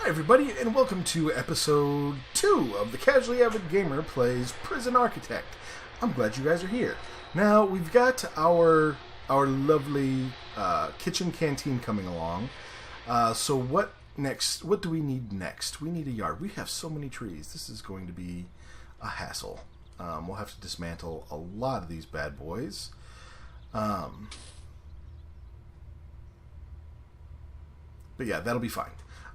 Hi everybody, and welcome to episode 2 of the Casually Avid Gamer Plays Prison Architect. I'm glad you guys are here. Now, we've got our lovely kitchen canteen coming along. So what next? What do we need next? We need a yard. We have so many trees. This is going to be a hassle. We'll have to dismantle a lot of these bad boys. But yeah, that'll be fine.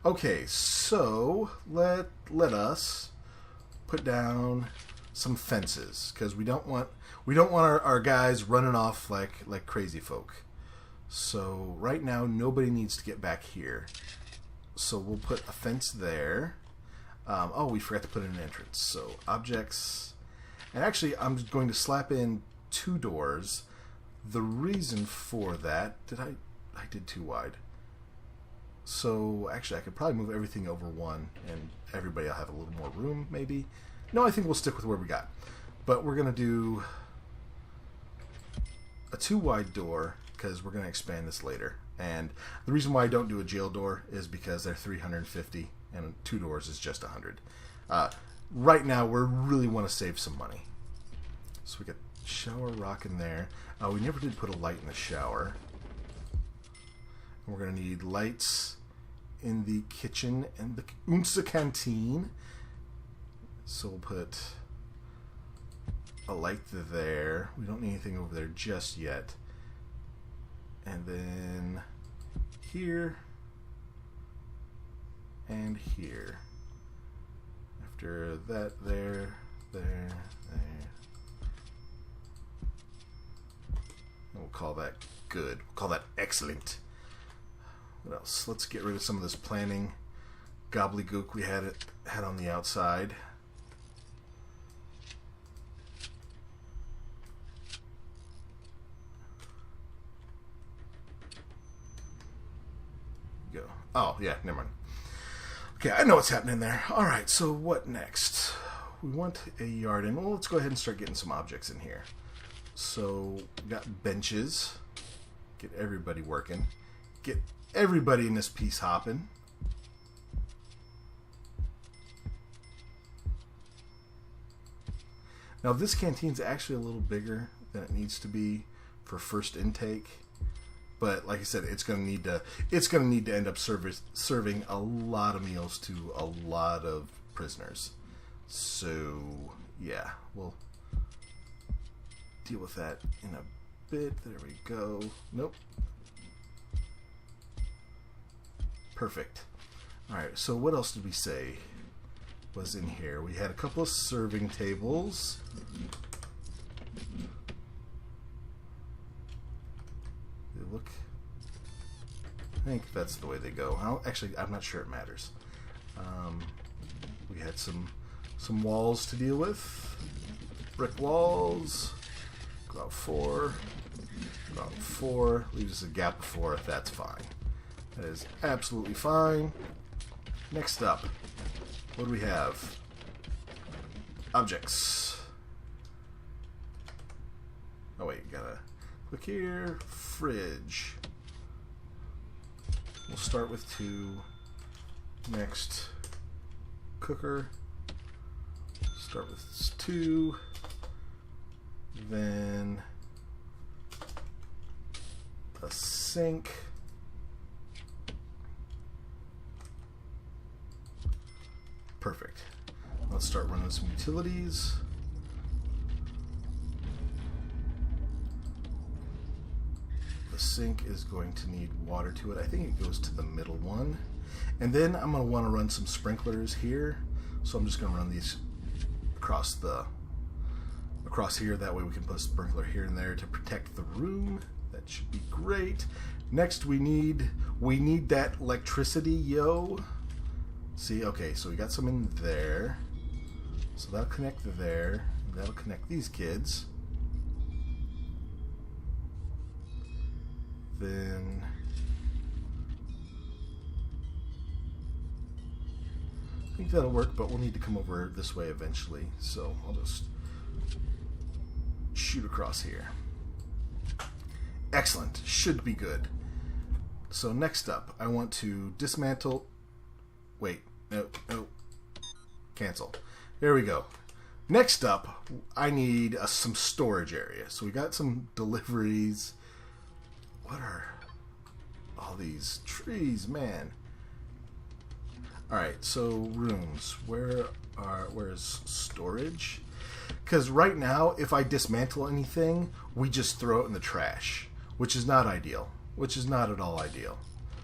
Okay, so let us put down some fences because we don't want our guys running off like crazy folk. So right now nobody needs to get back here. So we'll put a fence there. Oh, we forgot to put in an entrance. So objects, and actually I'm going to slap in 2 doors. The reason for that, I did too wide. So, actually, I could probably move everything over 1, and everybody will have a little more room, maybe. No, I think we'll stick with where we got. But we're going to do a 2-wide door, because we're going to expand this later. And the reason why I don't do a jail door is because they're 350, and 2 doors is just 100. Right now, we really want to save some money. So we got shower rock in there. We never did put a light in the shower. We're going to need lights in the kitchen and the Unsa canteen. So we'll put a light there. We don't need anything over there just yet. And then here and here. After that, there. And we'll call that good. We'll call that excellent. What else? Let's get rid of some of this planning gobbledygook we had on the outside. Go. Oh, yeah, never mind. Okay, I know what's happening there. Alright, so what next? We want a yard in. Well, let's go ahead and start getting some objects in here. So, we got benches. Get everybody working. Get everybody in this piece hopping. Now this canteen's actually a little bigger than it needs to be for first intake, but like I said, it's going to need to end up serving a lot of meals to a lot of prisoners. So yeah, we'll deal with that in a bit. There we go. Nope. Perfect. Alright, so what else did we say was in here? We had a couple of serving tables. They look... I think that's the way they go. Actually, I'm not sure it matters. We had some walls to deal with. Brick walls. Go out 4. Go out 4. Leaves us a gap of 4. That's fine. That is absolutely fine. Next up, what do we have? Objects. Oh wait, gotta click here. Fridge. We'll start with 2. Next, cooker. Start with 2. Then a sink. Perfect. Let's start running some utilities. The sink is going to need water to it. I think it goes to the middle one. And then I'm going to want to run some sprinklers here. So I'm just going to run these across here. That way we can put a sprinkler here and there to protect the room. That should be great. Next we need that electricity, yo. See, okay, so we got some in there. So that'll connect there. That'll connect these kids. Then I think that'll work, but we'll need to come over this way eventually. So I'll just shoot across here. Excellent. Should be good. So next up, I want to dismantle Wait. No. No. Cancel. There we go. Next up, I need some storage area. So we got some deliveries. What are all these trees, man? Alright, so rooms. Where's storage? Because right now, if I dismantle anything, we just throw it in the trash, which is not ideal. Which is not at all ideal.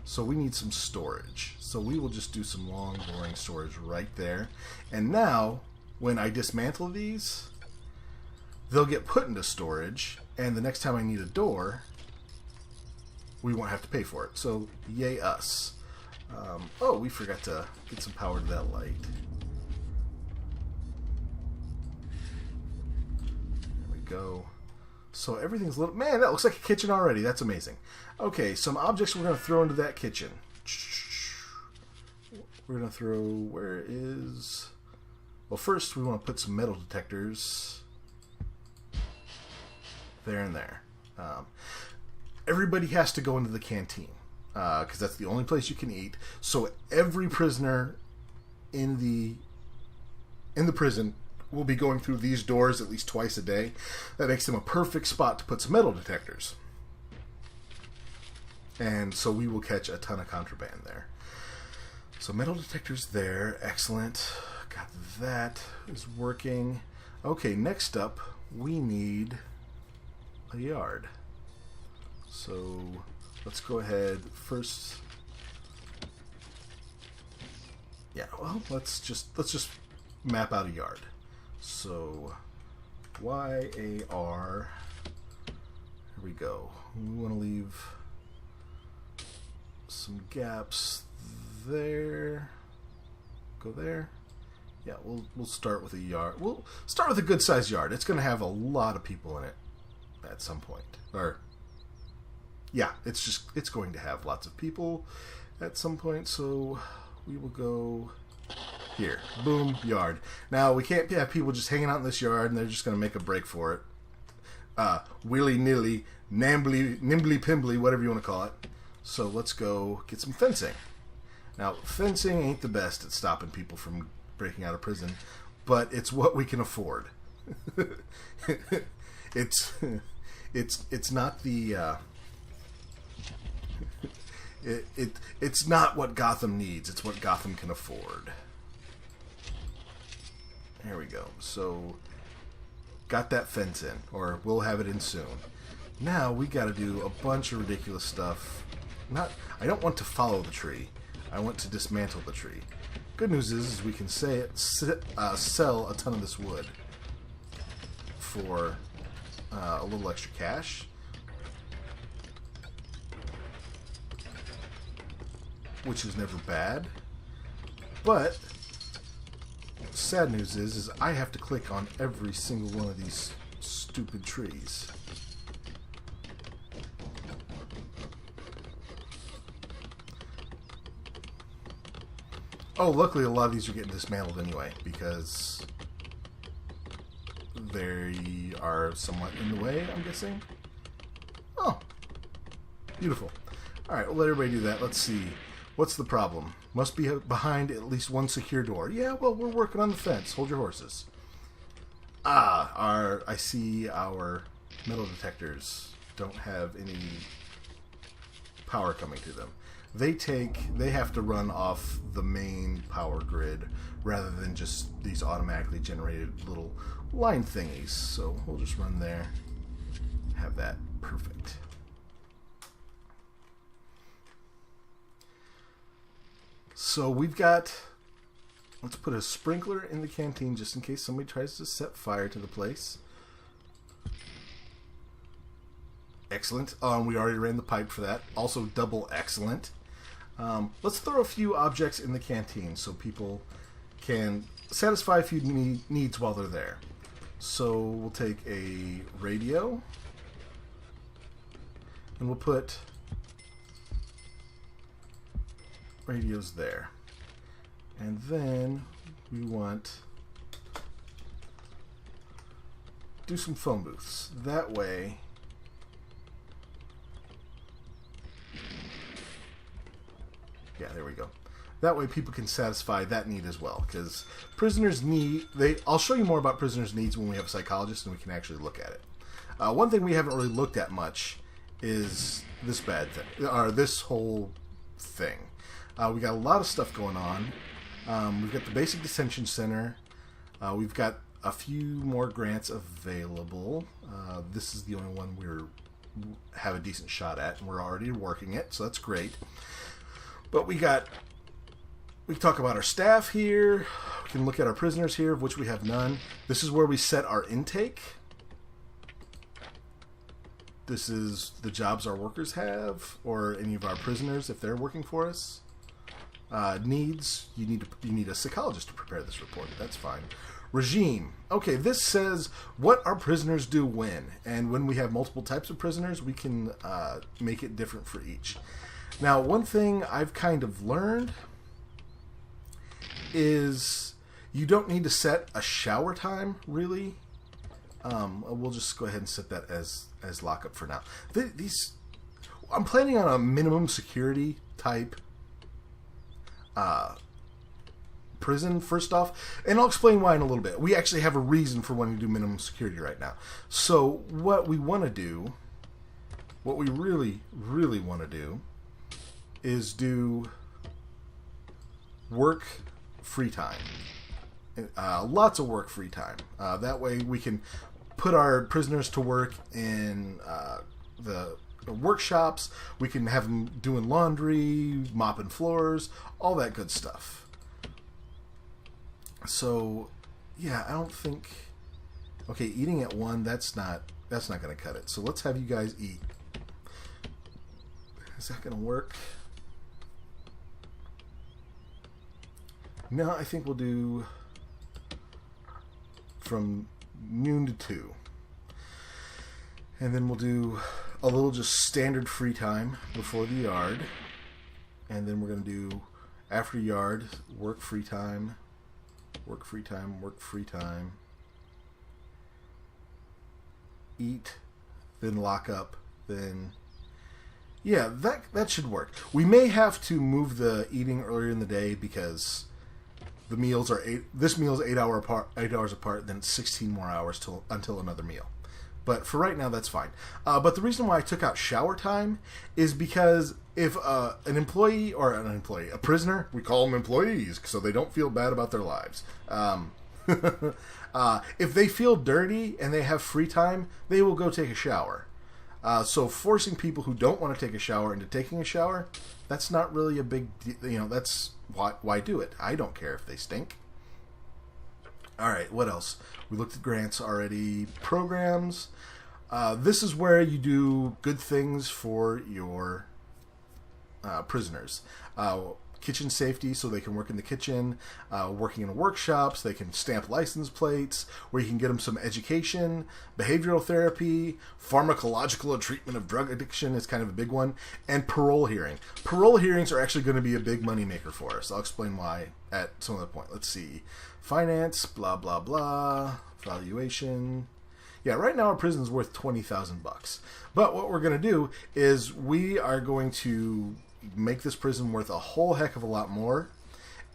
So we need some storage. So we will just do some long, boring storage right there. And now, when I dismantle these, they'll get put into storage, and the next time I need a door, we won't have to pay for it. So, yay us. Oh, we forgot to get some power to that light. There we go. So everything's a little... Man, that looks like a kitchen already. That's amazing. Okay, some objects we're going to throw into that kitchen. We're going to throw... Where is... Well, first we want to put some metal detectors there and there. Everybody has to go into the canteen because that's the only place you can eat. So every prisoner in the prison will be going through these doors at least twice a day. That makes them a perfect spot to put some metal detectors. And so we will catch a ton of contraband there. So metal detectors there. Excellent. Got that is working. Okay, next up we need a yard. So let's go ahead first. Yeah, well, let's just map out a yard. So YAR. Here we go. We want to leave some gaps there. Go there. Yeah, we'll start with a yard. We'll start with a good sized yard. It's going to have a lot of people in it at some point. Or yeah, it's going to have lots of people at some point. So we will go here. Boom, yard. Now we can't have people just hanging out in this yard and they're just going to make a break for it. Willy nilly, nimbly pimbly, whatever you want to call it. So let's go get some fencing. Now fencing ain't the best at stopping people from breaking out of prison, but it's what we can afford. it's not the it's not what Gotham needs. It's what Gotham can afford. There we go. So got that fence in, or we'll have it in soon. Now we got to do a bunch of ridiculous stuff. I don't want to follow the tree. I want to dismantle the tree. Good news is we can sell a ton of this wood for a little extra cash. Which is never bad. But sad news is I have to click on every single one of these stupid trees. Oh, luckily a lot of these are getting dismantled anyway, because they are somewhat in the way, I'm guessing. Oh, beautiful. Alright, we'll let everybody do that. Let's see. What's the problem? Must be behind at least one secure door. Yeah, well, we're working on the fence. Hold your horses. I see our metal detectors don't have any power coming to them. They have to run off the main power grid rather than just these automatically generated little line thingies. So we'll just run there. Have that. Perfect. So we've got, let's put a sprinkler in the canteen just in case somebody tries to set fire to the place. Excellent. We already ran the pipe for that. Also double excellent. Let's throw a few objects in the canteen so people can satisfy a few needs while they're there. So we'll take a radio and we'll put radios there. And then we want do some phone booths. That way yeah, there we go. That way people can satisfy that need as well. Because prisoners need... I'll show you more about prisoners' needs when we have a psychologist and we can actually look at it. One thing we haven't really looked at much is this bad thing, or this whole thing. We got a lot of stuff going on. We've got the Basic Detention Center. We've got a few more grants available. This is the only one we have a decent shot at, and we're already working it, so that's great. But we talk about our staff here. We can look at our prisoners here, of which we have none. This is where we set our intake. This is the jobs our workers have, or any of our prisoners if they're working for us. Needs, you need a psychologist to prepare this report. That's fine. Regime. Okay, this says what our prisoners do when. And when we have multiple types of prisoners, we can make it different for each. Now, one thing I've kind of learned is you don't need to set a shower time, really. We'll just go ahead and set that as lockup for now. I'm planning on a minimum security type prison first off, and I'll explain why in a little bit. We actually have a reason for wanting to do minimum security right now. So what we want to do, what we really, really want to do, is do work free time. Lots of work free time. That way we can put our prisoners to work in the workshops. We can have them doing laundry, mopping floors, all that good stuff. So, yeah, I don't think... Okay, eating at 1, that's not going to cut it. So let's have you guys eat. Is that going to work? No, I think we'll do from noon to 2. And then we'll do a little just standard free time before the yard. And then we're going to do after yard, work free time, work free time, work free time, eat, then lock up, then... Yeah, that should work. We may have to move the eating earlier in the day because the meals are this meal is 8 hours apart, then it's 16 more hours until another meal. But for right now, that's fine. But the reason why I took out shower time is because if a prisoner, we call them employees so they don't feel bad about their lives. If they feel dirty and they have free time, they will go take a shower. So forcing people who don't want to take a shower into taking a shower, that's not really a big deal. That's why do it? I don't care if they stink. All right, what else? We looked at grants already. Programs. This is where you do good things for your prisoners. Kitchen safety, so they can work in the kitchen, working in workshops, they can stamp license plates, where you can get them some education, behavioral therapy, pharmacological treatment of drug addiction is kind of a big one, and parole hearing. Parole hearings are actually going to be a big moneymaker for us. I'll explain why at some other point. Let's see. Finance, blah, blah, blah, valuation. Yeah, right now our prison's worth $20,000. But what we're going to do is we are going to make this prison worth a whole heck of a lot more,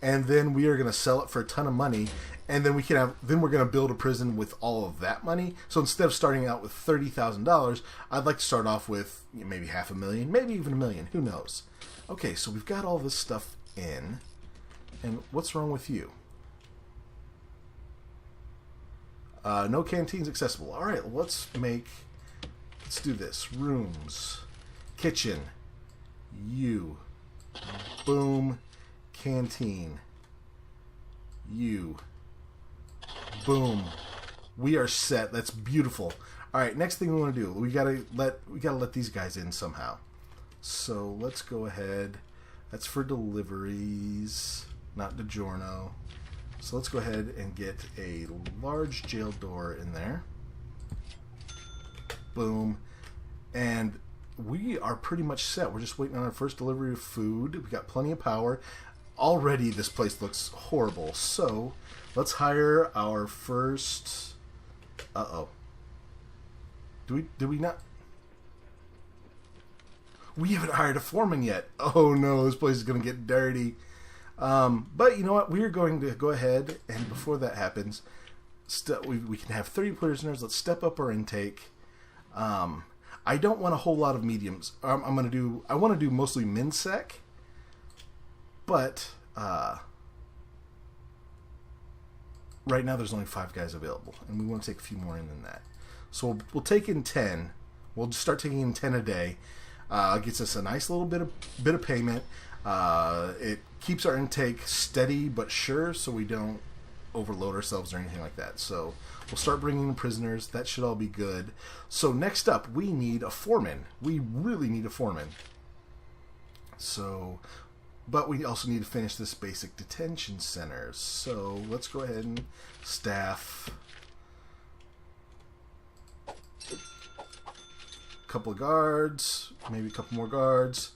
and then we are going to sell it for a ton of money, and then we're going to build a prison with all of that money. So instead of starting out with $30,000, I'd like to start off with maybe $500,000, maybe even $1 million. Who knows? Okay, so we've got all this stuff in, and what's wrong with you? No canteens accessible. All right, let's do this. Rooms, kitchen. You. Boom. Canteen. You. Boom. We are set. That's beautiful. All right, next thing we want to do, we gotta let these guys in somehow. So let's go ahead. That's for deliveries, not DiGiorno. So let's go ahead and get a large jail door in there. Boom. And we are pretty much set. We're just waiting on our first delivery of food. We got plenty of power. Already this place looks horrible. So let's hire our first... Uh-oh. Do we not... We haven't hired a foreman yet. Oh no, this place is going to get dirty. But you know what? We're going to go ahead, and before that happens, we can have 30 prisoners. Let's step up our intake. I don't want a whole lot of mediums. I want to do mostly MinSec, but right now there's only 5 guys available, and we want to take a few more in than that. So we'll take in 10. We'll just start taking in 10 a day. Gets us a nice little bit of payment. It keeps our intake steady but sure, so we don't overload ourselves or anything like that. So we'll start bringing in prisoners. That should all be good. So next up, we need a foreman. We really need a foreman. So, but we also need to finish this basic detention center. So let's go ahead and staff a couple of guards, maybe a couple more guards,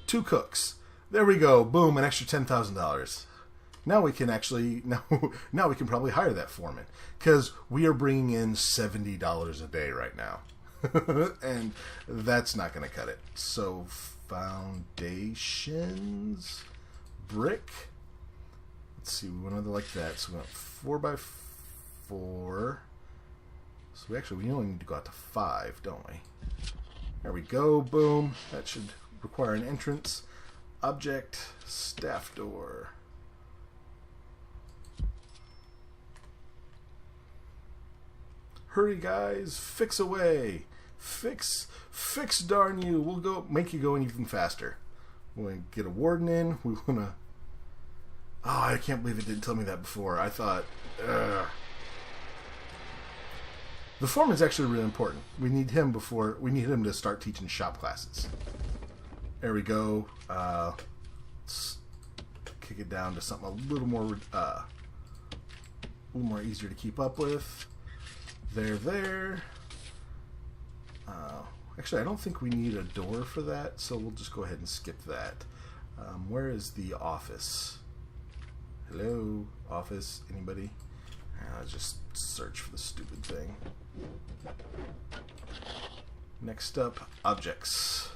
2 cooks. There we go. Boom, an extra $10,000. Now we can actually now we can probably hire that foreman, because we are bringing in $70 a day right now, and that's not going to cut it. So foundations, brick. Let's see, we want another like that. So we want 4x4. So we only need to go out to 5, don't we? There we go. Boom. That should require an entrance. Object, staff door. Hurry, guys! Fix away! Fix, darn you! We'll make you go even faster. We want to get a warden in. We want to. Oh, I can't believe it didn't tell me that before. I thought. The foreman's actually really important. We need him to start teaching shop classes. There we go. Let's kick it down to something a little more easier to keep up with. There. Actually, I don't think we need a door for that, so we'll just go ahead and skip that. Where is the office? Hello, office? Anybody? Just search for the stupid thing. Next up, objects.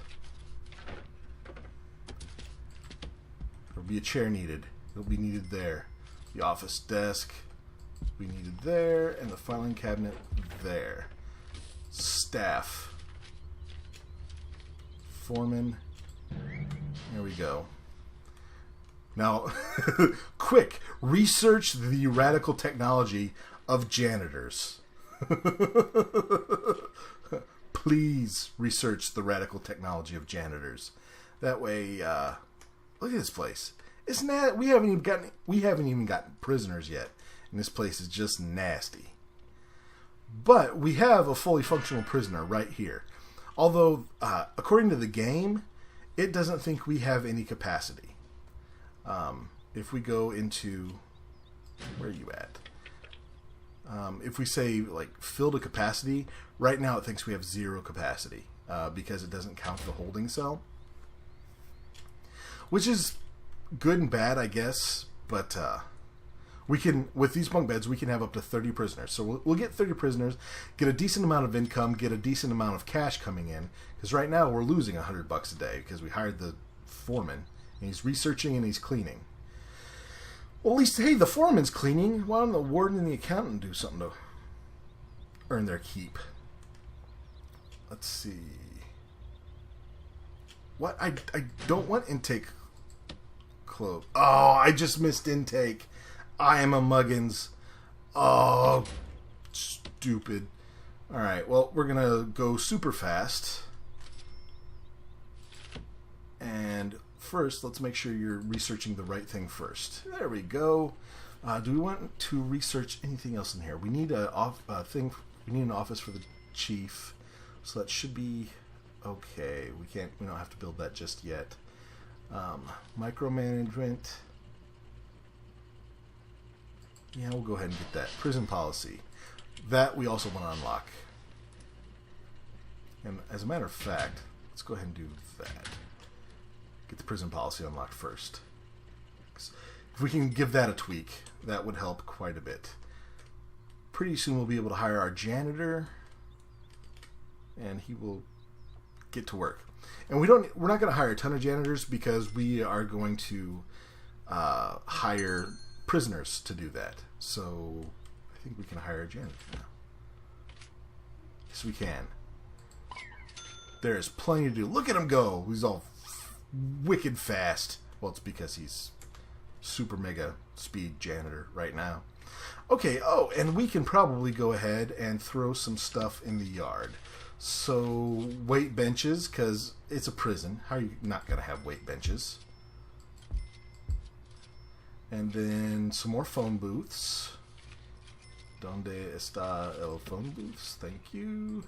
There'll be a chair needed. It'll be needed there. The office desk we needed there, and the filing cabinet there. Staff. Foreman. There we go. Now, quick, research the radical technology of janitors. Please research the radical technology of janitors. That way, look at this place. Isn't that we haven't even gotten prisoners yet, and this place is just nasty. But we have a fully functional prisoner right here. Although, according to the game, it doesn't think we have any capacity. If we go into, where are you at? If we say like fill to capacity, right now it thinks we have 0 capacity because it doesn't count the holding cell, which is good and bad, I guess. But we can, with these bunk beds, we can have up to 30 prisoners. So we'll get 30 prisoners, get a decent amount of income, get a decent amount of cash coming in. Because right now we're losing $100 a day because we hired the foreman and he's researching and he's cleaning. Well, at least, hey, the foreman's cleaning. Why don't the warden and the accountant do something to earn their keep? Let's see. What? I don't want intake close. Oh, I just missed intake. I am a muggins. Oh, stupid. Alright, well, we're going to go super fast. And first, let's make sure you're researching the right thing first. There we go. Do we want to research anything else in here? We need an office for the chief, so that should be okay. We don't have to build that just yet. Micromanagement. Yeah, we'll go ahead and get that. Prison policy. That we also want to unlock. And as a matter of fact, let's go ahead and do that. Get the prison policy unlocked first. If we can give that a tweak, that would help quite a bit. Pretty soon we'll be able to hire our janitor, and he will get to work. And we're not going to hire a ton of janitors because we are going to hire prisoners to do that. So I think we can hire a janitor now. Yes, we can. There is plenty to do. Look at him go. He's all wicked fast. Well, it's because he's super mega speed janitor right now. Okay, oh, and we can probably go ahead and throw some stuff in the yard. So, weight benches, because it's a prison. How are you not going to have weight benches? And then some more phone booths. ¿Dónde está el phone booths? Thank you.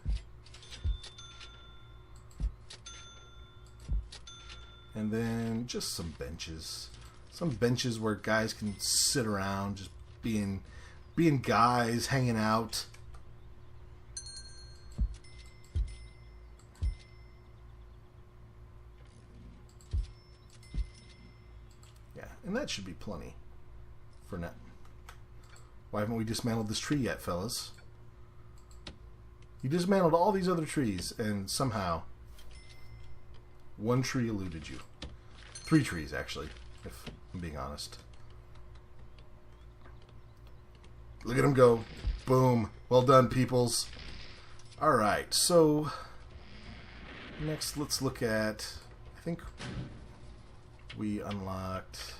And then just some benches. Some benches where guys can sit around, just being guys, hanging out. Yeah, and that should be plenty for now. Why haven't we dismantled this tree yet, fellas? You dismantled all these other trees, and somehow one tree eluded you. 3 trees, actually, if I'm being honest. Look at him go. Boom. Well done, peoples. Alright, so next let's look at, I think we unlocked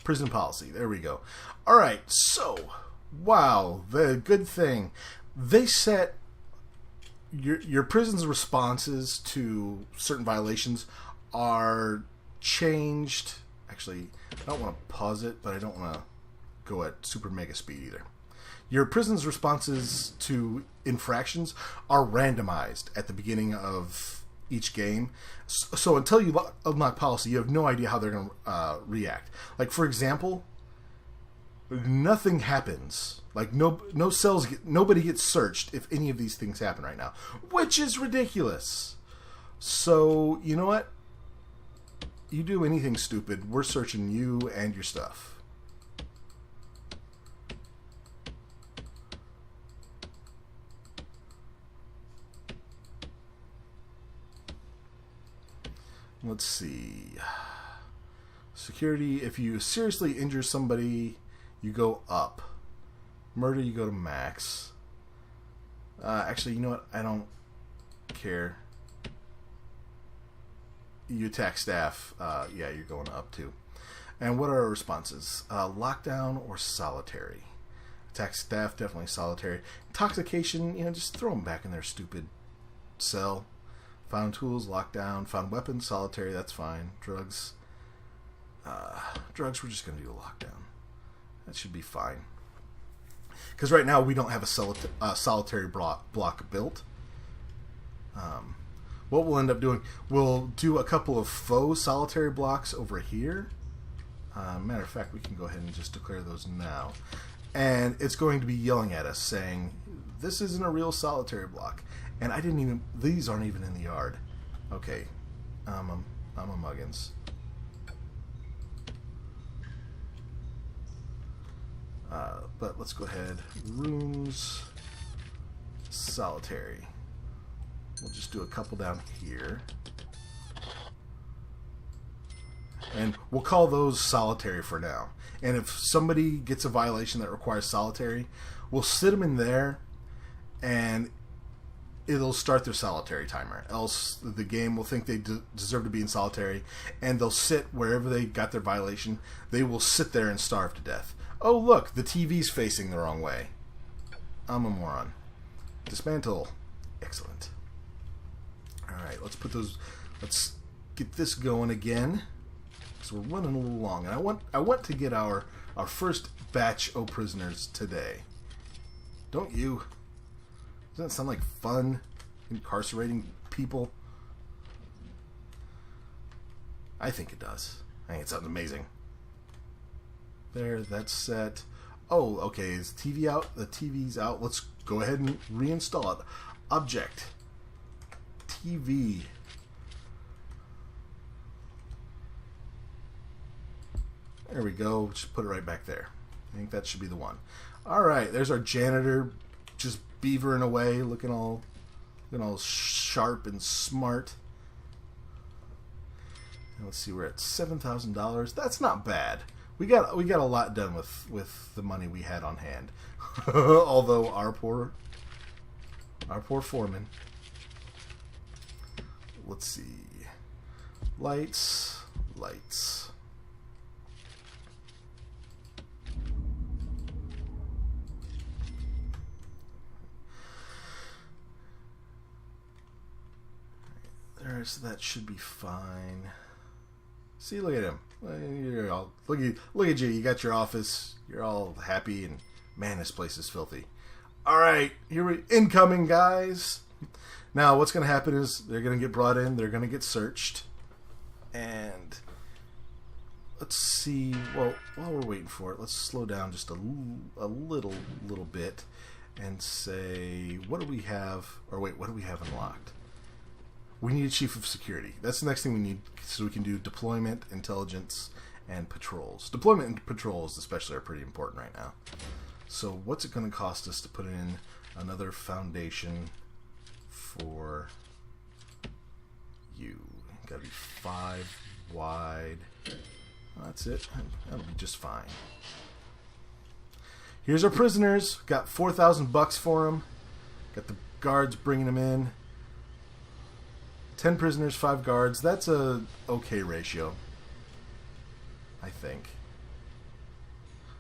prison policy. There we go. Alright, so, wow, the good thing. They set your prison's responses to certain violations are changed. Actually, I don't want to pause it, but I don't want to go at super mega speed either. Your prison's responses to infractions are randomized at the beginning of each game. So until you unlock policy, you have no idea how they're going to react. Like, for example, nothing happens. Like, no cells nobody gets searched if any of these things happen right now, which is ridiculous. So, you know what? You do anything stupid, we're searching you and your stuff. Let's see. Security, if you seriously injure somebody, you go up. Murder, you go to max. Actually, you know what? I don't care. You attack staff, yeah, you're going up too. And what are our responses? Lockdown or solitary? Attack staff, definitely solitary. Intoxication, you know, just throw them back in their stupid cell. Found tools, lockdown. Found weapons, solitary, that's fine. Drugs, we're just going to do a lockdown. That should be fine. Because right now we don't have a solitary block built. What we'll end up doing, we'll do a couple of faux solitary blocks over here. Matter of fact, we can go ahead and just declare those now. And it's going to be yelling at us saying, this isn't a real solitary block. And I didn't even, these aren't even in the yard. Okay, I'm a muggins. But let's go ahead, rooms, solitary. We'll just do a couple down here. And we'll call those solitary for now. And if somebody gets a violation that requires solitary, we'll sit them in there and it'll start their solitary timer. Else the game will think they deserve to be in solitary and they'll sit wherever they got their violation. They will sit there and starve to death. Oh look, the TV's facing the wrong way. I'm a moron. Dismantle. Excellent. Alright, let's get this going again. So we're running a little long, and I want to get our first batch of prisoners today. Don't you? Doesn't that sound like fun, incarcerating people? I think it does. I think it sounds amazing. There, that's set. Oh, okay, is TV out? The TV's out. Let's go ahead and reinstall it. Object. TV. There we go. Just put it right back there. I think that should be the one. Alright, there's our janitor just beavering away, looking all sharp and smart. Let's see, we're at $7,000. That's not bad. We got a lot done with the money we had on hand. Although our poor foreman. Let's see. Lights. That should be fine. See, look at him. Look at you. You got your office. You're all happy, and man, this place is filthy. All right, incoming, guys. Now, what's going to happen is they're going to get brought in. They're going to get searched, and let's see. Well, while we're waiting for it, let's slow down just a little bit and say, what do we have? Or wait, what do we have unlocked? We need a chief of security. That's the next thing we need, so we can do deployment, intelligence, and patrols. Deployment and patrols especially are pretty important right now. So what's it going to cost us to put in another foundation for you? Got to be 5 wide. That's it. That'll be just fine. Here's our prisoners. Got $4,000 for them. Got the guards bringing them in. 10 prisoners, 5 guards. That's a okay ratio, I think.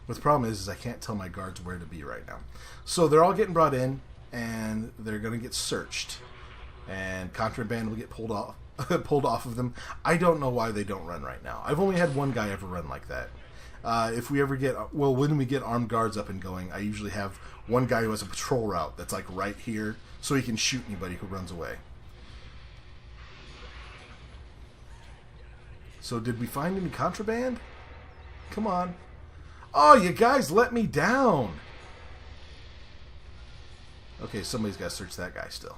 But the problem is I can't tell my guards where to be right now. So they're all getting brought in, and they're going to get searched. And contraband will get pulled off of them. I don't know why they don't run right now. I've only had one guy ever run like that. If we ever when we get armed guards up and going, I usually have one guy who has a patrol route that's like right here, so he can shoot anybody who runs away. So did we find any contraband? Come on. Oh, you guys let me down. Okay, somebody's got to search that guy still.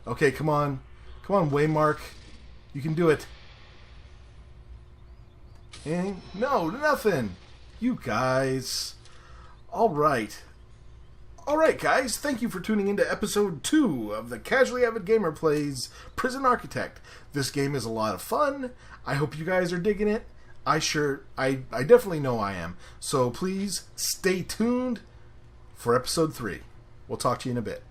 Okay, come on. Come on, Waymark. You can do it. No, nothing. You guys. All right. All right, guys. Thank you for tuning into episode 2 of the Casually Avid Gamer Plays Prison Architect. This game is a lot of fun. I hope you guys are digging it. I definitely know I am. So please stay tuned for episode 3. We'll talk to you in a bit.